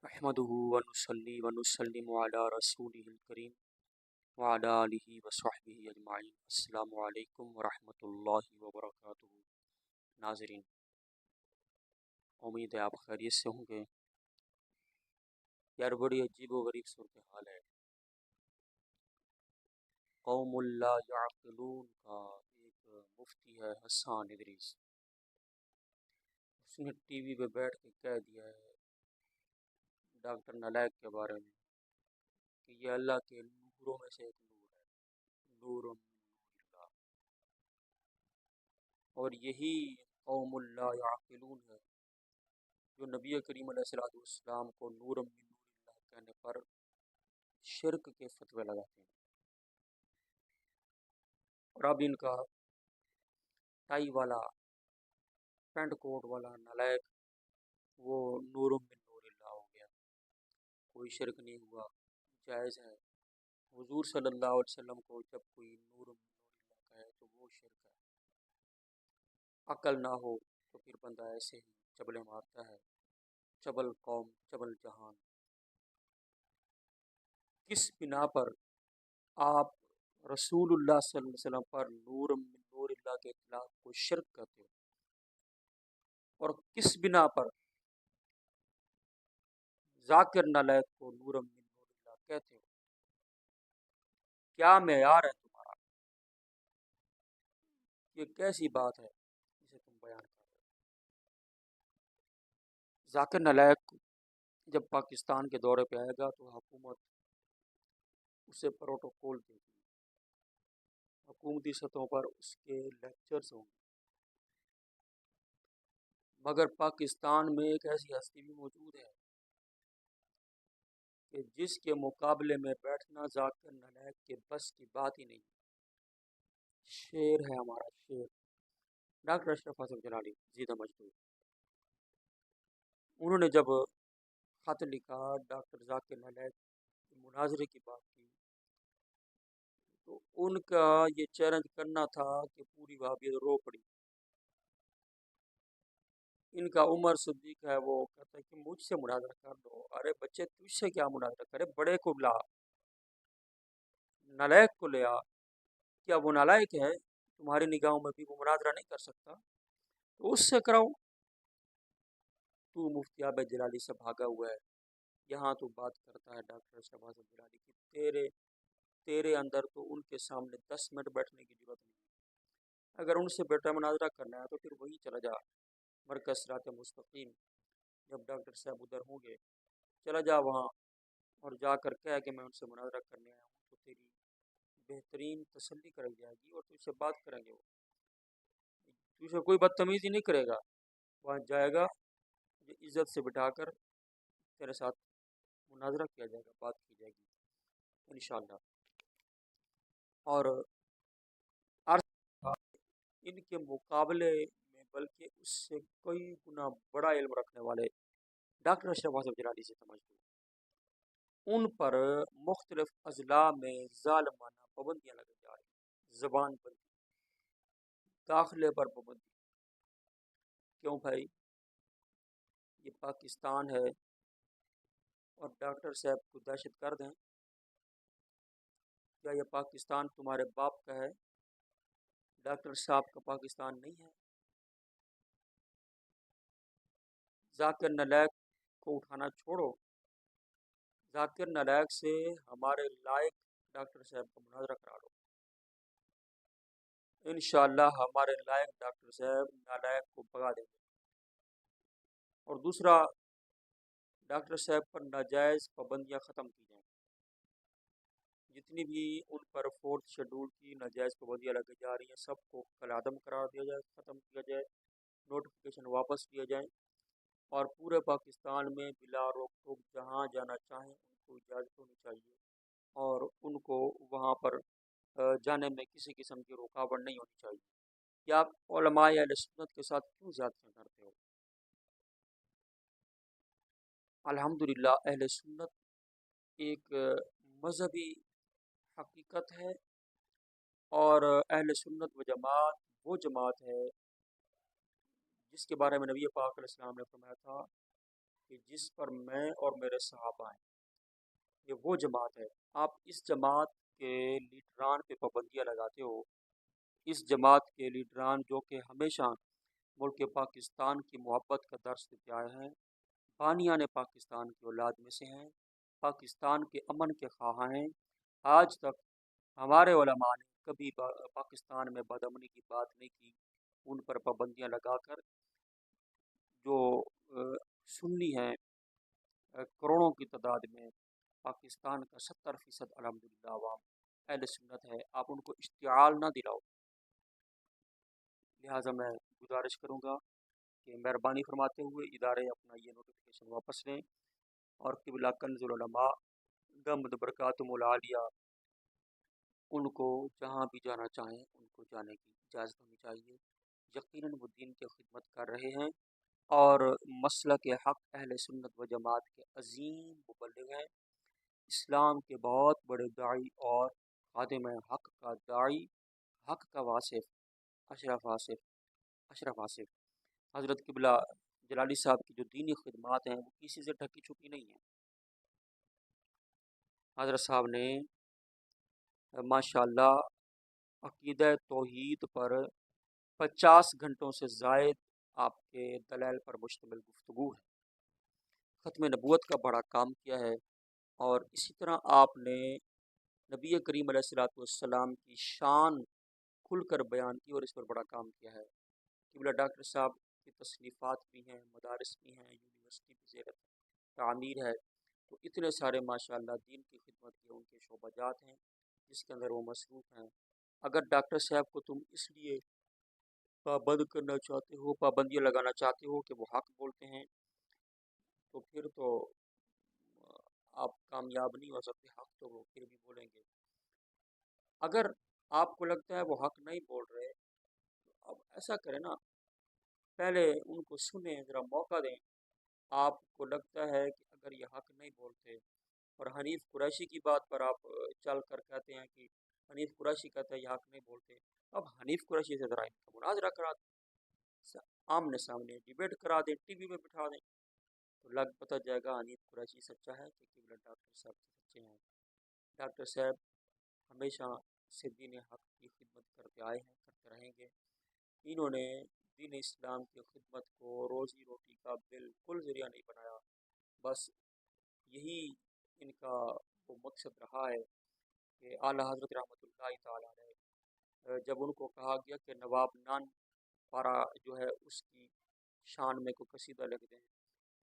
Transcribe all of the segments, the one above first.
نحمده ونصلي ونسلم على رسوله الكريم وعلى آله وصحبه اجمعین۔ السلام علیکم ورحمۃ اللہ وبرکاتہ۔ ناظرین، امید ہے آپ خیریت سے ہوں گے۔ یار بڑی عجیب و غریب صورتحال ہے۔ قوم لا یعقلون کا ایک مفتی ہے حسان ادریس، اس نے ٹی وی پہ بیٹھ کے کہہ دیا ہے ڈاکٹر نلیک کے بارے میں کہ یہ اللہ کے نوروں میں سے ایک نور ہے، نور من نور اللہ۔ اور یہی قوم لا یعقلون ہے جو نبی کریم علیہ السلام کو نور من نور اللہ کہنے پر شرک کے فتوے لگاتے ہیں۔ اور اب ان کا ٹائی والا پینٹ کوٹ والا نلیک وہ نور من نور اللہ ہو گیا، کوئی شرک نہیں ہوا، جائز ہے۔ حضور صلی اللہ علیہ وسلم کو جب کوئی نور من نور اللہ کہے تو وہ شرک ہے۔ عقل نہ ہو تو پھر بندہ ایسے ہی چبلے مارتا ہے۔ چبل قوم چبل جہان، کس بنا پر آپ رسول اللہ صلی اللہ علیہ وسلم پر نور من نور اللہ کے اطلاق کو شرک کہتے ہو، اور کس بنا پر ذاکر نالیک کو نور من نور اللہ کہتے ہو؟ کیا معیار ہے تمہارا؟ یہ کیسی بات ہے جسے تم بیان کر رہے ہو؟ ذاکر نالیک جب پاکستان کے دورے پہ آئے گا تو حکومت اسے پروٹوکول دے گی، حکومتی سطحوں پر اس کے لیکچرز ہوں گے، مگر پاکستان میں ایک ایسی ہستی بھی موجود ہے کہ جس کے مقابلے میں بیٹھنا ذاکر نالیک کے بس کی بات ہی نہیں۔ شیر ہے ہمارا شیر، ڈاکٹر اشرف حسن جلالی زیدہ مجدور۔ انہوں نے جب خط لکھا ڈاکٹر ذاکر نالیک کے مناظرے کی بات کی تو ان کا یہ چیلنج کرنا تھا کہ پوری وہابیت رو پڑی۔ ان کا عمر صدیق ہے، وہ کہتا ہے کہ مجھ سے مناظرہ کر دو۔ ارے بچے تجھ سے کیا مناظرہ کرے، بڑے کو لا، نالیک کو لے آ، کیا وہ نالائق ہے؟ تمہاری نگاہوں میں بھی وہ مناظرہ نہیں کر سکتا تو اس سے کراؤ۔ تو مفتی عابد جلالی سے بھاگا ہوا ہے، یہاں تو بات کرتا ہے ڈاکٹر اشرف حسن جلالی کی، تیرے اندر تو ان کے سامنے 10 منٹ بیٹھنے کی ضرورت نہیں ہے۔ اگر ان سے بیٹا مناظرہ کرنا ہے تو پھر وہی چلا جا مرکز صراط مستقیم، جب ڈاکٹر صاحب ادھر ہوں گے چلا جا وہاں اور جا کر کہہ کہ میں ان سے مناظرہ کرنے آیا ہوں، تو تیری بہترین تسلی کرائی جائے گی اور تجھ سے بات کریں گے، وہ تجھے کوئی بدتمیزی نہیں کرے گا، وہاں جائے گا عزت سے بٹھا کر تیرے ساتھ مناظرہ کیا جائے گا، بات کی جائے گی انشاءاللہ۔ اور ان کے مقابلے میں بلکہ اس سے کئی گنا بڑا علم رکھنے والے ڈاکٹر اشرف حسن جلالی سے سمجھتے ہیں، ان پر مختلف اضلاع میں ظالمانہ پابندیاں لگی جا رہی ہیں، زبان بندی، داخلے پر پابندی۔ کیوں بھائی؟ یہ پاکستان ہے اور ڈاکٹر صاحب کو دہشت گرد ہیں؟ کیا یہ پاکستان تمہارے باپ کا ہے؟ ڈاکٹر صاحب کا پاکستان نہیں ہے؟ ذاکر نالیک کو اٹھانا چھوڑو، ذاکر نالیک سے ہمارے لائق ڈاکٹر صاحب کا مناظرہ کرا لو، انشاءاللہ ہمارے لائق ڈاکٹر صاحب نالیک کو بھگا دیں گے۔ اور دوسرا، ڈاکٹر صاحب پر ناجائز پابندیاں ختم کی جائیں، جتنی بھی ان پر 4th شیڈول کی ناجائز پابندیاں لگی جا رہی ہیں سب کو کالعدم قرار دیا جائے، ختم کیا جائے، نوٹیفیکیشن واپس لیا جائیں، اور پورے پاکستان میں بلا روک ٹوک جہاں جانا چاہیں ان کو اجازت ہونی چاہیے، اور ان کو وہاں پر جانے میں کسی قسم کی رکاوٹ نہیں ہونی چاہیے۔ کیا آپ علماء اہل سنت کے ساتھ کیوں زیادتیاں کرتے ہو؟ الحمدللہ اہل سنت ایک مذہبی حقیقت ہے، اور اہل سنت و جماعت وہ جماعت ہے جس کے بارے میں نبی پاک علیہ السلام نے فرمایا تھا کہ جس پر میں اور میرے صحابہ ہیں، یہ وہ جماعت ہے۔ آپ اس جماعت کے لیڈران پہ پابندیاں لگاتے ہو، اس جماعت کے لیڈران جو کہ ہمیشہ ملک پاکستان کی محبت کا درس دیتے آئے ہیں، بانیان پاکستان کی اولاد میں سے ہیں، پاکستان کے امن کے خواہاں ہیں، آج تک ہمارے علماء نے کبھی پاکستان میں بدامنی کی بات نہیں کی، ان پر پابندیاں لگا کر جو سنی ہیں کروڑوں کی تعداد میں، پاکستان کا 70% الحمدللہ عوام اہل سنت ہے، آپ ان کو اشتعال نہ دلاؤ۔ لہٰذا میں گزارش کروں گا کہ مہربانی فرماتے ہوئے ادارے اپنا یہ نوٹیفیکیشن واپس لیں، اور قبلہ کنز العلماء دمد برکاتم العالیہ ان کو جہاں بھی جانا چاہیں ان کو جانے کی اجازت ہونی چاہیے۔ یقیناً وہ دین کی خدمت کر رہے ہیں اور مسلک حق اہل سنت و جماعت کے عظیم مبلغ ہیں، اسلام کے بہت بڑے داعی اور خادم حق کا داعی، حق کا واصف اشرف آصف حضرت قبلہ جلالی صاحب کی جو دینی خدمات ہیں وہ کسی سے ڈھکی چھپی نہیں ہیں۔ حضرت صاحب نے ماشاءاللہ عقیدہ توحید پر 50 گھنٹوں سے زائد آپ کے دلائل پر مشتمل گفتگو ہے، ختم نبوت کا بڑا کام کیا ہے، اور اسی طرح آپ نے نبی کریم علیہ الصلوۃ والسلام کی شان کھل کر بیان کی اور اس پر بڑا کام کیا ہے۔ قبلہ ڈاکٹر صاحب کی تصنیفات بھی ہیں، مدارس بھی ہیں، یونیورسٹی بھی زیر تعمیر ہے، تو اتنے سارے ماشاءاللہ دین کی خدمت کے ان کے شعبہ جات ہیں جس کے اندر وہ مصروف ہیں۔ اگر ڈاکٹر صاحب کو تم اس لیے پابند کرنا چاہتے ہو، پابندیاں لگانا چاہتے ہو کہ وہ حق بولتے ہیں، تو پھر تو آپ کامیاب نہیں ہو سکتے، حق تو وہ پھر بھی بولیں گے۔ اگر آپ کو لگتا ہے وہ حق نہیں بول رہے، تو اب ایسا کریں نا، پہلے ان کو سنیں، ذرا موقع دیں۔ آپ کو لگتا ہے کہ اگر یہ حق نہیں بولتے، اور حنیف قریشی کی بات پر آپ چل کر کہتے ہیں کہ حنیف قریشی کہتا ہے یہ حق نہیں بولتے، اب حنیف قریشی سے ذرا ان کا مناظرہ کرا دیں، آمنے سامنے ڈیبیٹ کرا دیں، ٹی وی میں بٹھا دیں، تو لگ پتہ جائے گا حنیف قریشی سچا ہے کہ قبلہ ڈاکٹر صاحب سچے ہیں۔ ڈاکٹر صاحب ہمیشہ سے دین حق کی خدمت کرتے آئے ہیں، کرتے رہیں گے۔ انہوں نے دین اسلام کی خدمت کو روزی روٹی کا بالکل ذریعہ نہیں بنایا، بس یہی ان کا وہ مقصد رہا ہے کہ اعلیٰ حضرت رحمۃ اللہ تعالیٰ علیہ جب ان کو کہا گیا کہ نواب نان پارا جو ہے اس کی شان میں کوئی قصیدہ لکھ دیں،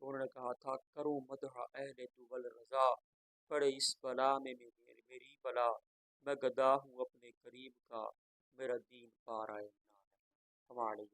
تو انہوں نے کہا تھا کروں مدح اہل دول رضا، پڑے اس بلا میں میری بلا، میں گدا ہوں اپنے کریم کا، میرا دین پارا ہے ہمارے